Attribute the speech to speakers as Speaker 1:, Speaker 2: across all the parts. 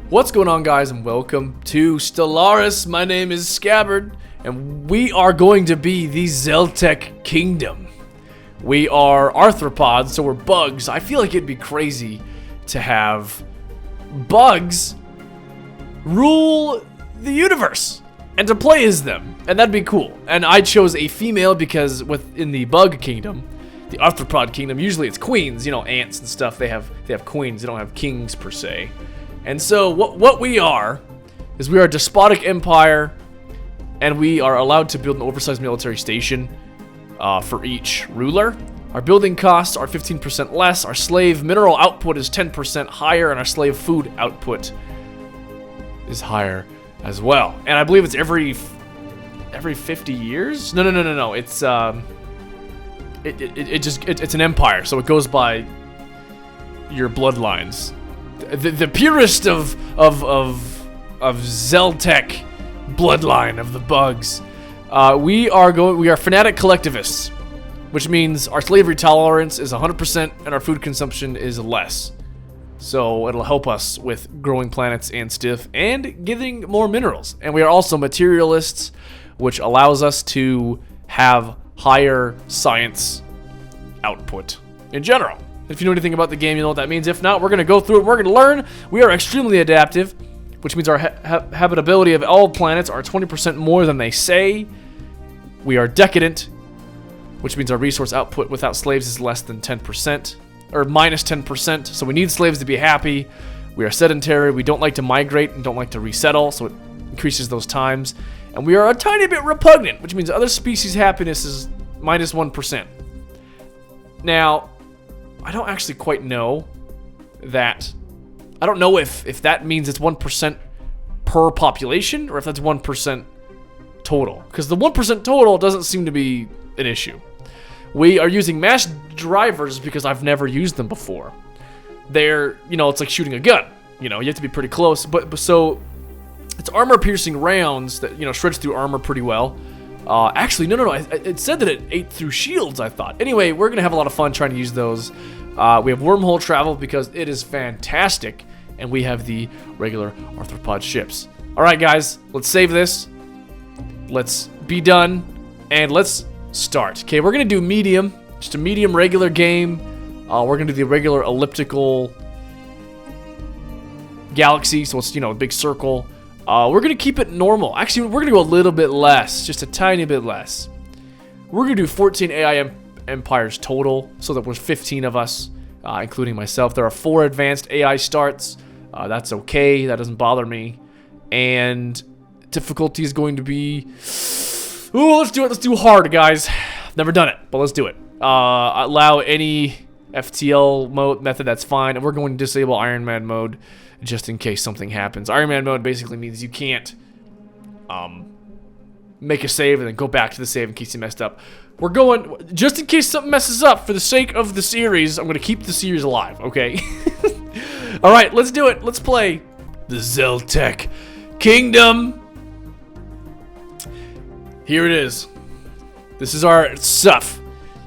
Speaker 1: What's going on, guys, and welcome to Stellaris. My name is Skabbard, and we are going to be the Zeltec Kingdom. We are arthropods, so we're bugs. I feel like it'd be crazy to have bugs rule the universe and to play as them, and that'd be cool. And I chose a female because within the bug kingdom, the arthropod kingdom, usually it's queens, you know, ants and stuff. They have queens. They don't have kings per se. And so what we are is we are a despotic empire, and we are allowed to build an oversized military station for each ruler. Our building costs are 15% less. Our slave mineral output is 10% higher, and our slave food output is higher as well. And I believe it's every 50 years. No. It's it's an empire, so it goes by your bloodlines. The purest of Zeltec bloodline of the bugs. We are fanatic collectivists, which means our slavery tolerance is 100% and our food consumption is less. So it'll help us with growing planets and stuff and getting more minerals. And we are also materialists, which allows us to have higher science output in general. If you know anything about the game, you know what that means. If not, we're going to go through it. We're going to learn. We are extremely adaptive, which means our habitability of all planets are 20% more than they say. We are decadent, which means our resource output without slaves is less than 10%, or minus 10%. So we need slaves to be happy. We are sedentary. We don't like to migrate and don't like to resettle, so it increases those times. And we are a tiny bit repugnant, which means other species' happiness is minus 1%. Now, I don't actually quite know that. I don't know if that means it's 1% per population or if that's 1% total. Because the 1% total doesn't seem to be an issue. We are using mass drivers because I've never used them before. They're, you know, it's like shooting a gun. You know, you have to be pretty close. But so, it's armor-piercing rounds that, you know, shreds through armor pretty well. Actually, no. It said that it ate through shields, I thought. Anyway, we're going to have a lot of fun trying to use those. We have wormhole travel because it is fantastic. And we have the regular arthropod ships. Alright, guys. Let's save this. Let's be done. And let's start. Okay, we're going to do medium. Just a medium regular game. We're going to do the regular elliptical galaxy. So it's, you know, a big circle. We're going to keep it normal. Actually, we're going to go a little bit less. Just a tiny bit less. We're going to do 14 AI empires total. So that was 15 of us, including myself. There are 4 advanced AI starts. That's okay. That doesn't bother me. And difficulty is going to be... Ooh, let's do it. Let's do hard, guys. Never done it, but let's do it. Allow any FTL method. That's fine. And we're going to disable Iron Man mode, just in case something happens. Iron Man mode basically means you can't make a save and then go back to the save in case you messed up. We're going, just in case something messes up, for the sake of the series, I'm going to keep the series alive, okay? Alright, let's do it. Let's play the Zeltec Kingdom. Here it is. This is our stuff.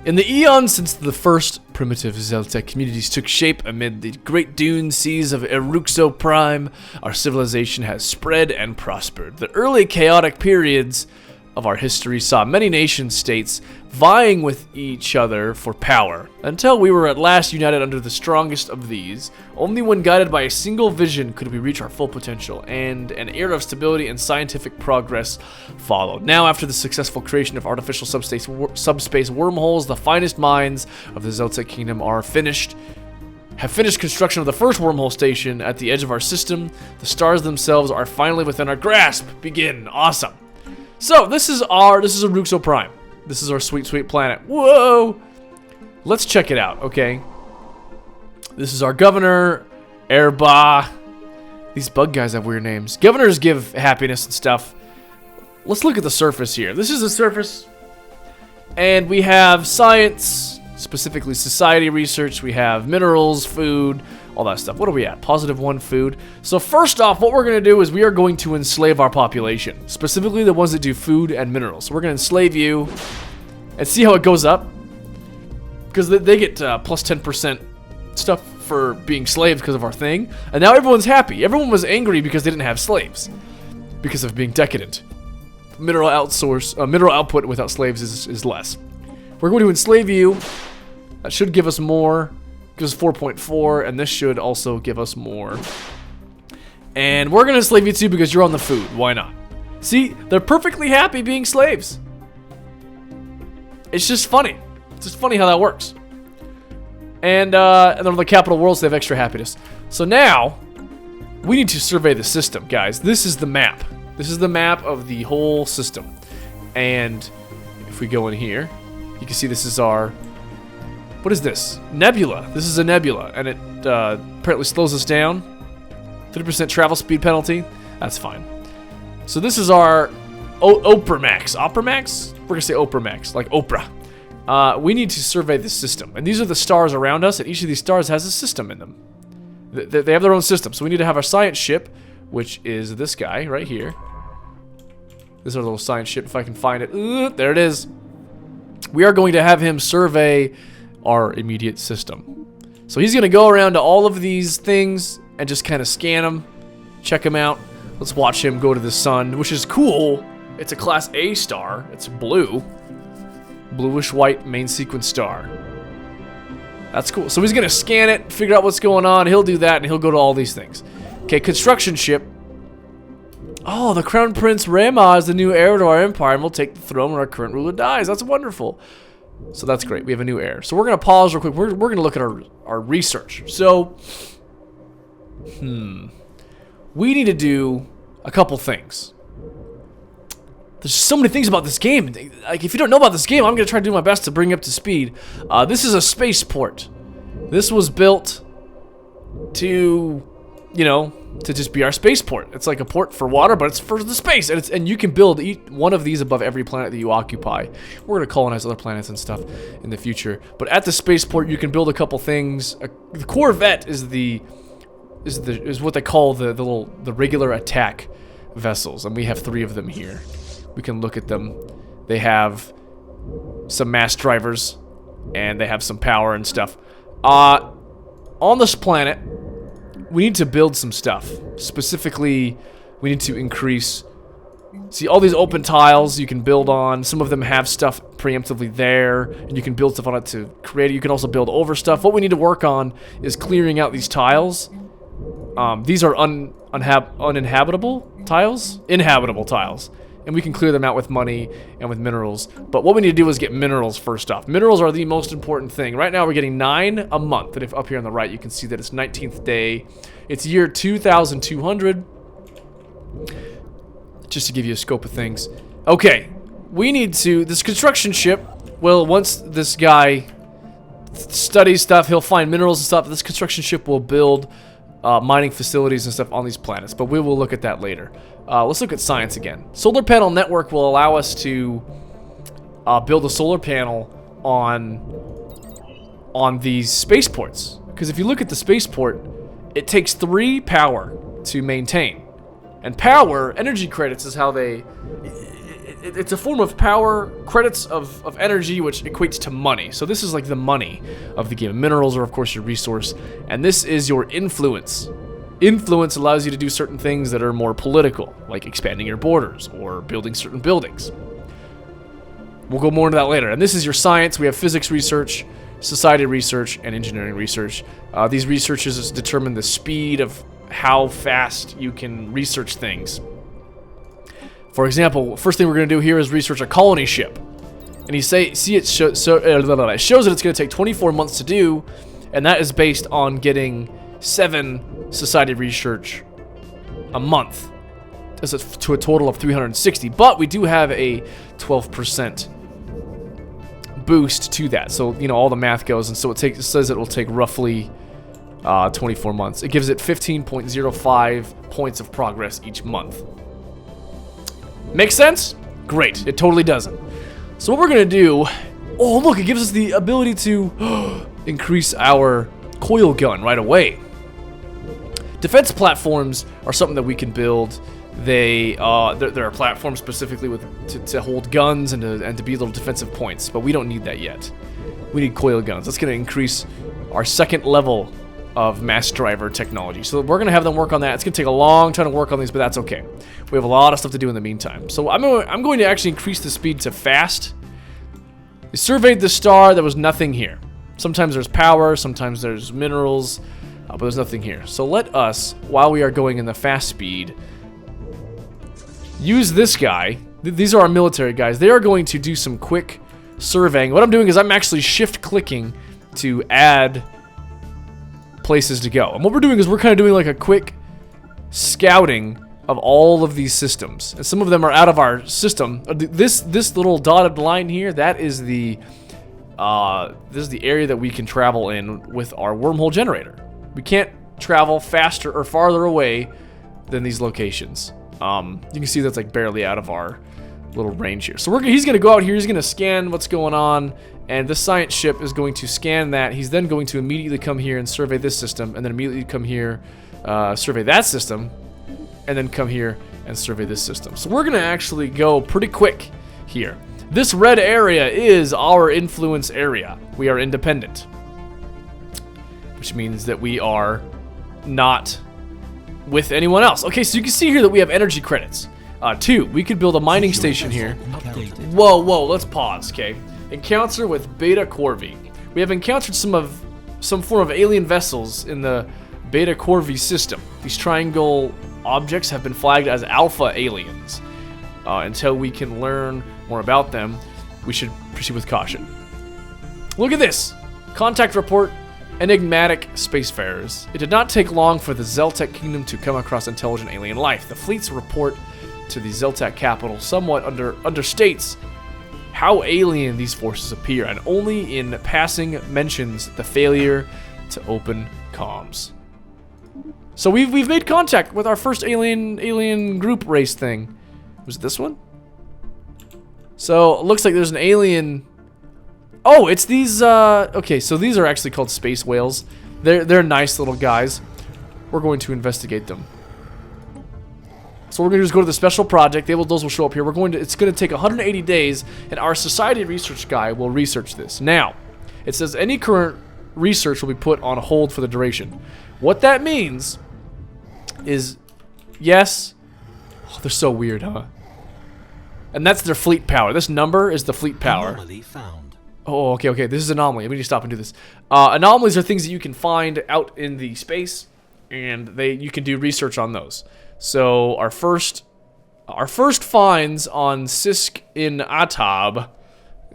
Speaker 1: In the eons since the first primitive Zeltec communities took shape amid the great dune seas of Europa Prime, our civilization has spread and prospered. The early chaotic periods of our history saw many nation-states vying with each other for power, until we were at last united under the strongest of these. Only when guided by a single vision could we reach our full potential, and an era of stability and scientific progress followed. Now, after the successful creation of artificial subspace wormholes, the finest minds of the Zeltec Kingdom have finished construction of the first wormhole station at the edge of our system. The stars themselves are finally within our grasp. Begin. Awesome. So, this is Europa Prime. This is our sweet, sweet planet. Whoa! Let's check it out, okay? This is our governor, Erba. These bug guys have weird names. Governors give happiness and stuff. Let's look at the surface here. This is the surface. And we have science, specifically society research. We have minerals, food, all that stuff. What are we at? +1 food. So first off, what we're going to do is we are going to enslave our population. Specifically the ones that do food and minerals. So we're going to enslave you and see how it goes up. Because they get plus 10% stuff for being slaves because of our thing, and now everyone's happy. Everyone was angry because they didn't have slaves, because of being decadent. Mineral output without slaves is less. We're going to enslave you. That should give us more. Gives us 4.4, and this should also give us more. And we're going to enslave you too because you're on the food. Why not? See, they're perfectly happy being slaves. It's just funny. It's just funny how that works. And then on the capital worlds, they have extra happiness. So now, we need to survey the system, guys. This is the map. This is the map of the whole system. And if we go in here, you can see this is our... What is this? Nebula. This is a nebula, and it apparently slows us down. 30% travel speed penalty. That's fine. So this is our Oprah Max. Opera Max? We're going to say Oprah Max, like Oprah. We need to survey the system. And these are the stars around us, and each of these stars has a system in them. They have their own system. So we need to have our science ship, which is this guy right here. This is our little science ship, if I can find it. There it is. We are going to have him survey our immediate system. So he's going to go around to all of these things and just kind of scan them, check them out. Let's watch him go to the sun, which is cool. It's a class A star. It's blue. Bluish white main sequence star. That's cool. So he's going to scan it, figure out what's going on. He'll do that, and he'll go to all these things. Okay, construction ship. Oh, the Crown Prince Rema is the new heir to our empire and will take the throne when our current ruler dies. That's wonderful. So that's great. We have a new heir. So we're going to pause real quick. We're going to look at our research. So, we need to do a couple things. There's so many things about this game. Like, if you don't know about this game, I'm going to try to do my best to bring you up to speed. This is a spaceport. This was built to, you know, to just be our spaceport. It's like a port for water, but it's for the space. And you can build one of these above every planet that you occupy. We're going to colonize other planets and stuff in the future. But at the spaceport, you can build a couple things. The Corvette is what they call the regular attack vessels, and we have 3 of them here. We can look at them. They have some mass drivers, and they have some power and stuff. On this planet, we need to build some stuff. Specifically, we need to increase... See, all these open tiles you can build on. Some of them have stuff preemptively there, and you can build stuff on it to create it. You can also build over stuff. What we need to work on is clearing out these tiles. These are uninhabitable tiles? Inhabitable tiles. And we can clear them out with money and with minerals. But what we need to do is get minerals first off. Minerals are the most important thing. Right now we're getting 9 a month. And if up here on the right you can see that it's 19th day. It's year 2200. Just to give you a scope of things. Okay, we need to... This construction ship, well, once this guy studies stuff, he'll find minerals and stuff. This construction ship will build mining facilities and stuff on these planets. But we will look at that later. Let's look at science again. Solar panel network will allow us to build a solar panel on these spaceports. Because if you look at the spaceport, it takes 3 power to maintain. And power, energy credits is how they... It's a form of power, credits of energy, which equates to money. So this is like the money of the game. Minerals are, of course, your resource. And this is your influence. Influence allows you to do certain things that are more political, like expanding your borders or building certain buildings. We'll go more into that later. And this is your science. We have physics research, society research, and engineering research. These researches determine the speed of how fast you can research things. For example, first thing we're going to do here is research a colony ship. And it shows that it's going to take 24 months to do, and that is based on getting 7 society research a month. To a total of 360. But we do have a 12% boost to that. So, you know, all the math goes, and so it says it will take roughly 24 months. It gives it 15.05 points of progress each month. Makes sense? Great. It totally doesn't. So what we're going to do... Oh, look, it gives us the ability to increase our coil gun right away. Defense platforms are something that we can build. There are platforms specifically to hold guns and to be little defensive points, but we don't need that yet. We need coil guns. That's going to increase our second level of mass driver technology. So we're going to have them work on that. It's going to take a long time to work on these, but that's okay. We have a lot of stuff to do in the meantime. So I'm going to actually increase the speed to fast. We surveyed the star. There was nothing here. Sometimes there's power, sometimes there's minerals, but there's nothing here. So let us, while we are going in the fast speed, use this guy. These are our military guys. They are going to do some quick surveying. What I'm doing is I'm actually shift-clicking to add places to go. And what we're doing is we're kind of doing like a quick scouting of all of these systems. And some of them are out of our system. This little dotted line here, that is the this is the area that we can travel in with our wormhole generator. We can't travel faster or farther away than these locations. You can see that's like barely out of our little range here. So he's going to go out here, he's going to scan what's going on, and the science ship is going to scan that. He's then going to immediately come here and survey this system, and then immediately come here, survey that system, and then come here and survey this system. So we're going to actually go pretty quick here. This red area is our influence area. We are independent, which means that we are not with anyone else. Okay, so you can see here that we have energy credits. 2, we could build a mining station here. Whoa, let's pause, okay? Encounter with Beta Corvi. We have encountered some form of alien vessels in the Beta Corvi system. These triangle objects have been flagged as alpha aliens. Until we can learn more about them, we should proceed with caution. Look at this! Contact report, enigmatic spacefarers. It did not take long for the Zeltec kingdom to come across intelligent alien life. The fleet's report to the Zeltec capital somewhat understates how alien these forces appear, and only in passing mentions the failure to open comms. So we've made contact with our first alien group race thing. Was it this one? So it looks like there's an alien. Oh, it's these. Okay, so these are actually called space whales. They're nice little guys. We're going to investigate them. So we're going to just go to the special project. Those will show up here. It's going to take 180 days, and our society research guy will research this. Now, it says any current research will be put on hold for the duration. What that means is, yes. Oh, they're so weird, huh? And that's their fleet power. This number is the fleet power.
Speaker 2: Anomaly found.
Speaker 1: Oh, okay. This is anomaly. Let me just stop and do this. Anomalies are things that you can find out in the space, and you can do research on those. So our first finds on Sisk in Atab,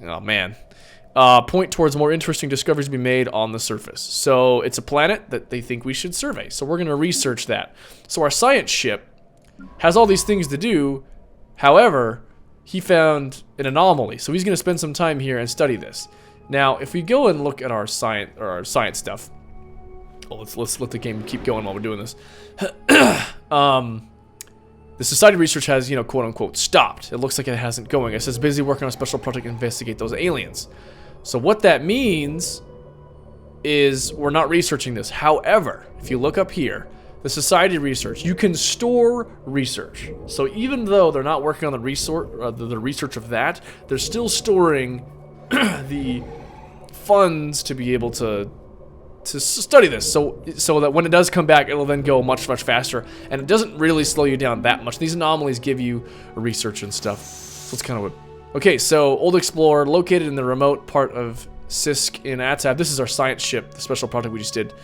Speaker 1: oh man, point towards more interesting discoveries to be made on the surface. So it's a planet that they think we should survey. So we're going to research that. So our science ship has all these things to do. However, he found an anomaly, so he's going to spend some time here and study this. Now, if we go and look at our science stuff, let's let the game keep going while we're doing this. The society research has, quote unquote, stopped. It looks like it hasn't going. It says busy working on a special project to investigate those aliens. So what that means is we're not researching this. However, if you look up here, the society research, you can store research. So even though they're not working on the research of that, they're still storing the funds to be able to study this. So that when it does come back, it'll then go much faster, and it doesn't really slow you down that much. These anomalies give you research and stuff. So it's kind of what. Okay, so Old Explorer, located in the remote part of Sisk in Atab. This is our science ship, the special project we just did.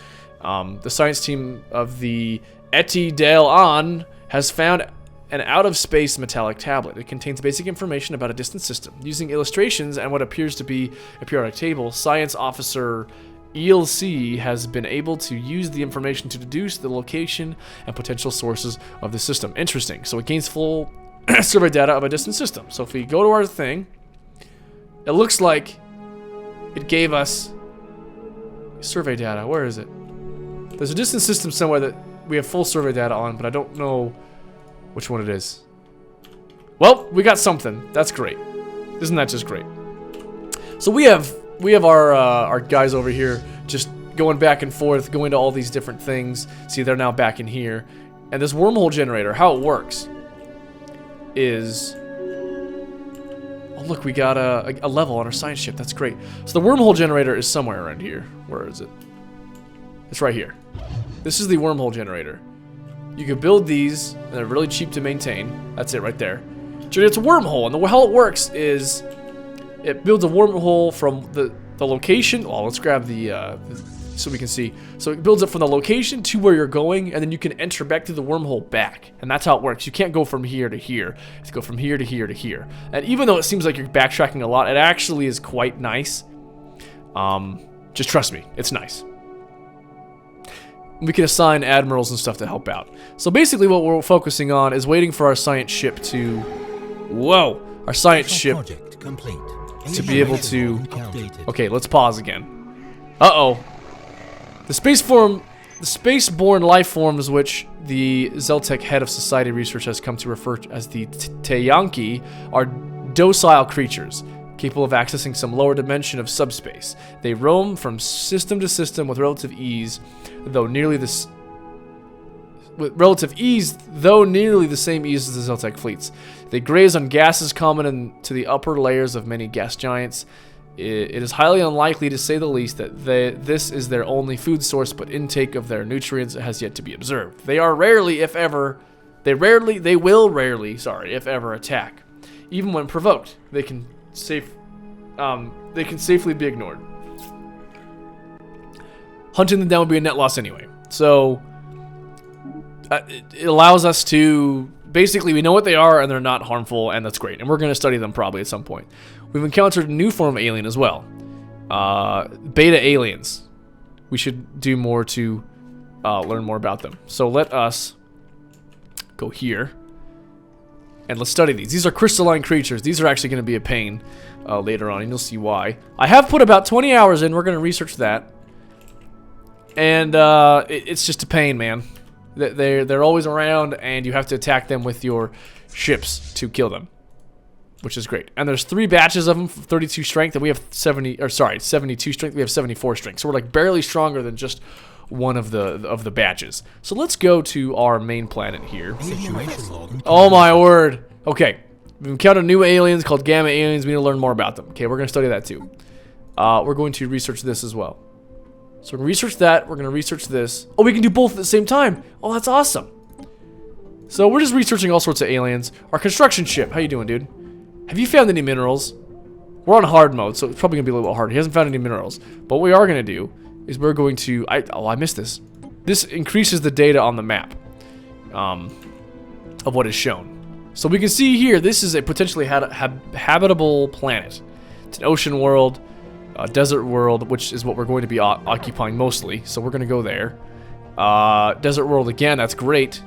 Speaker 1: The science team of the Eti Del An has found an out-of-space metallic tablet. It contains basic information about a distant system. Using illustrations and what appears to be a periodic table, science officer ELC has been able to use the information to deduce the location and potential sources of the system. Interesting. So it gains full survey data of a distant system. So if we go to our thing, it looks like it gave us survey data. Where is it? There's a distant system somewhere that we have full survey data on, but I don't know which one it is. Well, we got something. That's great. Isn't that just great? So we have our guys over here just going back and forth, going to all these different things. See, they're now back in here. And this wormhole generator, how it works is... Oh, look, we got a level on our science ship. That's great. So the wormhole generator is somewhere around here. Where is it? It's right here. This is the wormhole generator. You can build these, and they're really cheap to maintain. That's it right there. So it's a wormhole, and how it works is it builds a wormhole from the location. Oh, let's grab the so we can see. So it builds it from the location to where you're going, and then you can enter back through the wormhole back. And that's how it works. You can't go from here to here. You have to go from here to here to here. And even though it seems like you're backtracking a lot, it actually is quite nice. Just trust me, it's nice. We can assign admirals and stuff to help out. So basically what we're focusing on is waiting for our science ship to... Whoa! Our science ship to be able to... Okay, let's pause again. Uh-oh. The spaceborne life forms, which the Zeltec head of society research has come to refer to as the Teyanki, are docile creatures, capable of accessing some lower dimension of subspace. They roam from system to system with relative ease, though nearly the same ease as the Zeltec fleets. They graze on gases common to the upper layers of many gas giants. It is highly unlikely, to say the least, that this is their only food source, but intake of their nutrients has yet to be observed. They will rarely, if ever, attack. Even when provoked, they can safely be ignored. Hunting them down would be a net loss anyway. So it allows us to basically, we know what they are and they're not harmful, and that's great. And we're going to study them probably at some point. We've encountered a new form of alien as well. Beta aliens. We should do more to learn more about them. So let us go here. And let's study these. These are crystalline creatures. These are actually going to be a pain later on, and you'll see why. I have put about 20 hours in. We're going to research that. And it's just a pain, man. They're always around, and you have to attack them with your ships to kill them, which is great. And there's 3 batches of them, 32 strength, and we have 72 strength. We have 74 strength, so we're like barely stronger than just one of the batches. So let's go to our main planet here. Oh my word! Okay, we've encountered new aliens called gamma aliens. We need to learn more about them. Okay, we're gonna study that too. We're going to research this as well. So we're gonna research that. We're gonna research this. Oh, we can do both at the same time. Oh, that's awesome. So we're just researching all sorts of aliens. Our construction ship. How you doing, dude? Have you found any minerals? We're on hard mode, so it's probably gonna be a little bit hard. He hasn't found any minerals. But what we are gonna do is we're going to... I missed this. This increases the data on the map of what is shown. So we can see here, this is a potentially habitable planet. It's an ocean world, a desert world, which is what we're going to be occupying mostly. So we're going to go there. Desert world again, that's great.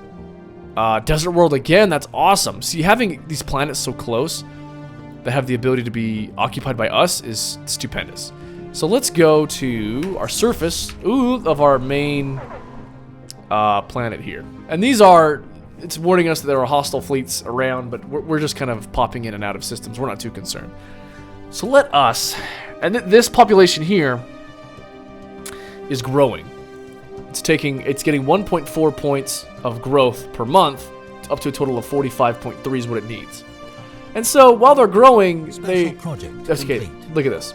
Speaker 1: Desert world again, that's awesome. See, having these planets so close that have the ability to be occupied by us is stupendous. So let's go to our surface of our main planet here. And these are, it's warning us that there are hostile fleets around, but we're just kind of popping in and out of systems. We're not too concerned. So let us, and this population here is growing. It's getting 1.4 points of growth per month, up to a total of 45.3 is what it needs. And so while they're growing, that's okay. Look at this.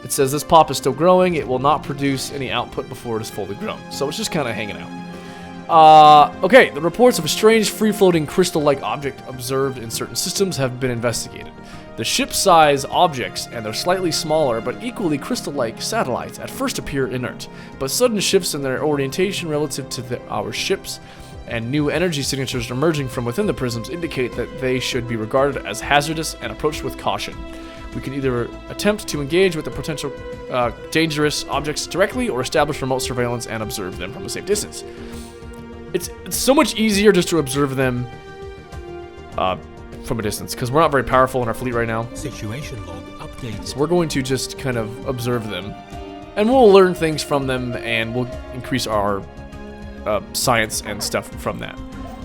Speaker 1: It says this pop is still growing. It will not produce any output before it is fully grown. So it's just kind of hanging out. Okay, the reports of a strange free-floating crystal-like object observed in certain systems have been investigated. The ship-size objects and their slightly smaller but equally crystal-like satellites at first appear inert, but sudden shifts in their orientation relative to our ships and new energy signatures emerging from within the prisms indicate that they should be regarded as hazardous and approached with caution. We can either attempt to engage with the potential dangerous objects directly or establish remote surveillance and observe them from a safe distance. It's so much easier just to observe them from a distance because we're not very powerful in our fleet right now. Situation log updated. So we're going to just kind of observe them, and we'll learn things from them, and we'll increase our science and stuff from that.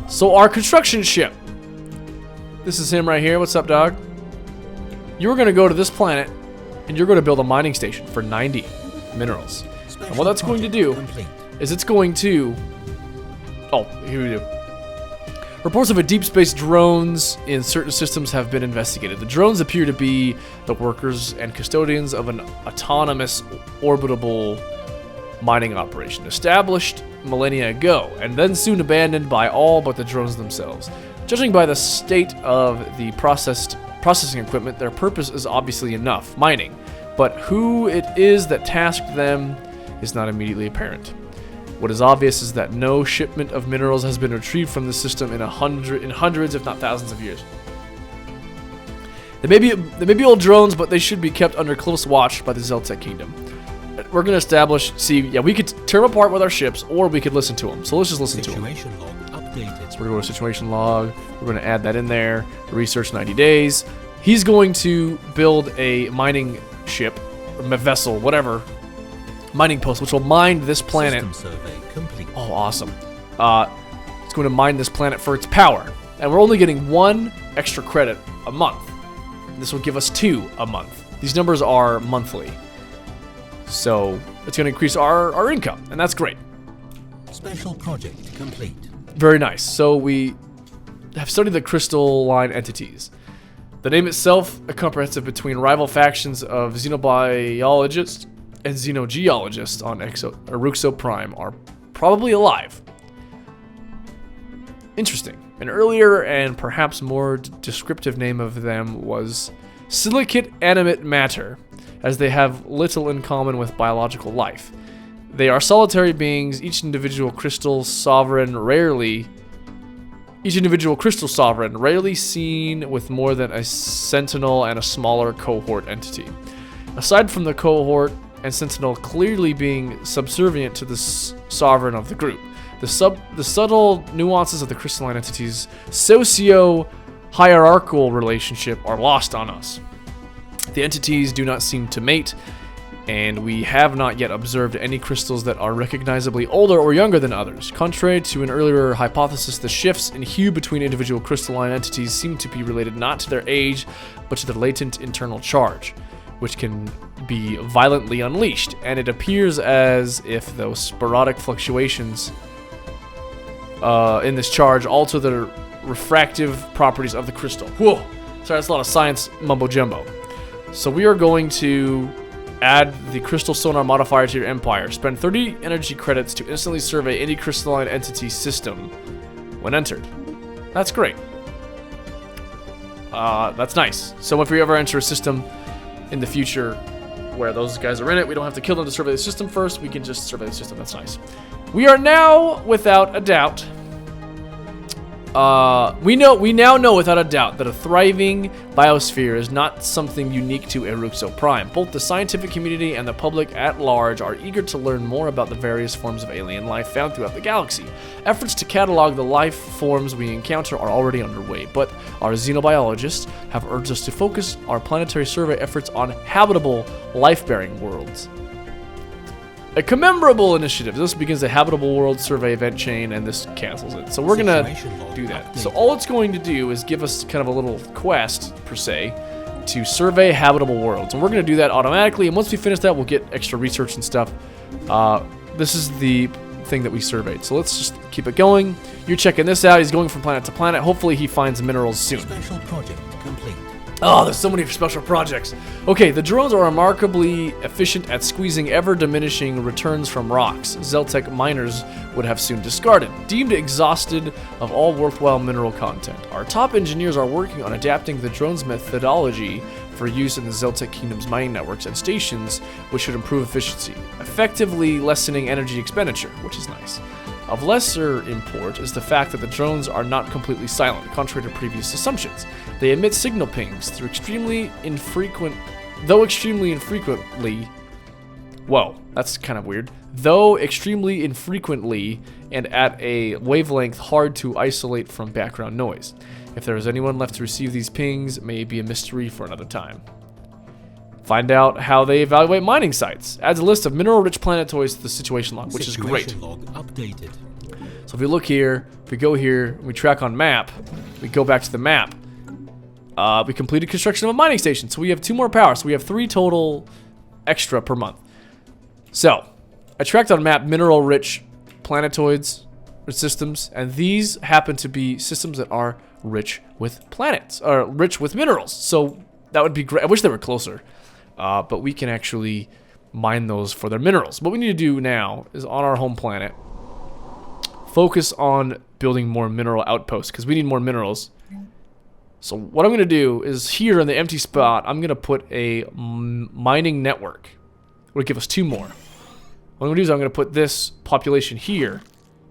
Speaker 1: So our construction ship. This is him right here. What's up, dog? You're going to go to this planet, and you're going to build a mining station for 90 minerals. And what that's going to do is it's going to... Oh, here we go. Reports of deep space drones in certain systems have been investigated. The drones appear to be the workers and custodians of an autonomous orbitable mining operation, established millennia ago, and then soon abandoned by all but the drones themselves. Judging by the state of the processing equipment, their purpose is obviously enough, mining, but who it is that tasked them is not immediately apparent. What is obvious is that no shipment of minerals has been retrieved from the system in hundreds, if not thousands of years. They may be old drones, but they should be kept under close watch by the Zeltec Kingdom. We're going to establish, we could tear them apart with our ships, or we could listen to them. So let's just listen to them.
Speaker 2: Situation log updated.
Speaker 1: So we're going to go to situation log. We're going to add that in there. Research 90 days. He's going to build a mining ship, or vessel, whatever, mining post, which will mine this planet.
Speaker 2: System survey complete.
Speaker 1: Oh, awesome. It's going to mine this planet for its power. And we're only getting 1 extra credit a month. This will give us 2 a month. These numbers are monthly. So it's going to increase our income, and that's great.
Speaker 2: Special project complete.
Speaker 1: Very nice. So we have studied the crystalline entities. The name itself, a comprehensive between rival factions of xenobiologists and xenogeologists on Eruxo Prime, are probably alive. Interesting. An earlier and perhaps more descriptive name of them was silicate animate matter, as they have little in common with biological life. They are solitary beings, each individual crystal sovereign, rarely seen with more than a sentinel and a smaller cohort entity. Aside from the cohort and sentinel clearly being subservient to the sovereign of the group, the subtle nuances of the crystalline entity's socio-hierarchical relationship are lost on us. The entities do not seem to mate, and we have not yet observed any crystals that are recognizably older or younger than others. Contrary to an earlier hypothesis, the shifts in hue between individual crystalline entities seem to be related not to their age, but to their latent internal charge, which can be violently unleashed, and it appears as if those sporadic fluctuations in this charge alter the refractive properties of the crystal. Whoa! Sorry, that's a lot of science mumbo-jumbo. So we are going to add the crystal sonar modifier to your empire. Spend 30 energy credits to instantly survey any crystalline entity system when entered. That's great. That's nice. So if we ever enter a system in the future where those guys are in it, we don't have to kill them to survey the system first. We can just survey the system. That's nice. We are now, without a doubt, we now know without a doubt that a thriving biosphere is not something unique to Eruxo Prime. Both the scientific community and the public at large are eager to learn more about the various forms of alien life found throughout the galaxy. Efforts to catalog the life forms we encounter are already underway, but our xenobiologists have urged us to focus our planetary survey efforts on habitable, life-bearing worlds. A commemorable initiative. This begins the habitable world survey event chain, and this cancels it. So we're going to do that. So all it's going to do is give us kind of a little quest, per se, to survey habitable worlds. And we're going to do that automatically, and once we finish that, we'll get extra research and stuff. This is the thing that we surveyed. So let's just keep it going. You're checking this out. He's going from planet to planet. Hopefully he finds minerals soon.
Speaker 2: Special project complete.
Speaker 1: Oh, there's so many special projects. Okay, the drones are remarkably efficient at squeezing ever-diminishing returns from rocks Zeltec miners would have soon discarded, deemed exhausted of all worthwhile mineral content. Our top engineers are working on adapting the drone's methodology for use in the Zeltec Kingdom's mining networks and stations, which should improve efficiency, effectively lessening energy expenditure, which is nice. Of lesser import is the fact that the drones are not completely silent, contrary to previous assumptions. They emit signal pings through extremely infrequently, whoa, that's kind of weird, though extremely infrequently and at a wavelength hard to isolate from background noise. If there is anyone left to receive these pings, it may be a mystery for another time. Find out how they evaluate mining sites. Adds a list of mineral-rich planetoids to the situation log, which is great.
Speaker 2: Situation log updated.
Speaker 1: So if we look here, if we go here, we track on map, we go back to the map. We completed construction of a mining station, so we have 2 more power. So we have 3 total extra per month. So I tracked on map mineral-rich planetoids or systems, and these happen to be systems that are rich with planets, or rich with minerals. So that would be great. I wish they were closer. But we can actually mine those for their minerals. What we need to do now is on our home planet, focus on building more mineral outposts because we need more minerals. So what I'm going to do is here in the empty spot, I'm going to put a mining network. It would give us 2 more. What I'm going to do is I'm going to put this population here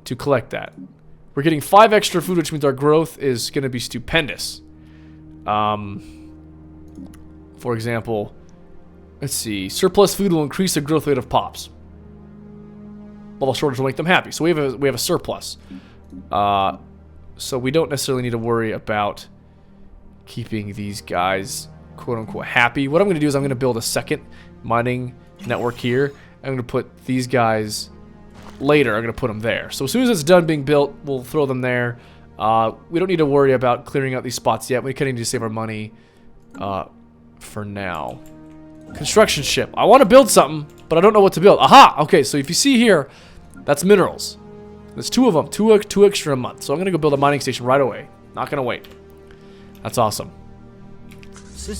Speaker 1: to collect that. We're getting 5 extra food, which means our growth is going to be stupendous. For example, let's see. Surplus food will increase the growth rate of pops. Level shortage will make them happy. So we have a surplus. So we don't necessarily need to worry about keeping these guys quote-unquote happy. What I'm going to do is I'm going to build a second mining network here. I'm going to put these guys later. I'm going to put them there. So as soon as it's done being built, we'll throw them there. We don't need to worry about clearing out these spots yet. We kind of need to save our money for now. Construction ship. I want to build something, but I don't know what to build. Aha! Okay, so if you see here, that's minerals. There's 2 of them. 2 extra a month. So I'm going to go build a mining station right away. Not going to wait. That's awesome.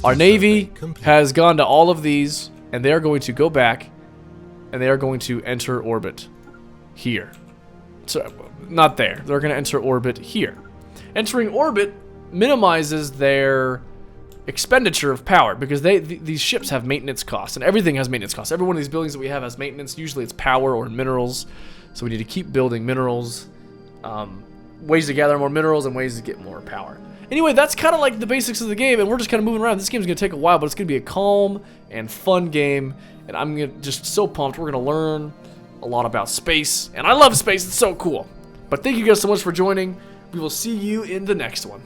Speaker 1: Our Navy has gone to all of these, and they are going to go back, and they are going to enter orbit here. So, not there. They're going to enter orbit here. Entering orbit minimizes their expenditure of power, because these ships have maintenance costs, and everything has maintenance costs. Every one of these buildings that we have has maintenance. Usually it's power or minerals, so we need to keep building minerals, ways to gather more minerals, and ways to get more power. Anyway, that's kind of like the basics of the game, and we're just kind of moving around. This game's going to take a while, but it's going to be a calm and fun game, and I'm just so pumped. We're going to learn a lot about space, and I love space. It's so cool. But thank you guys so much for joining. We will see you in the next one.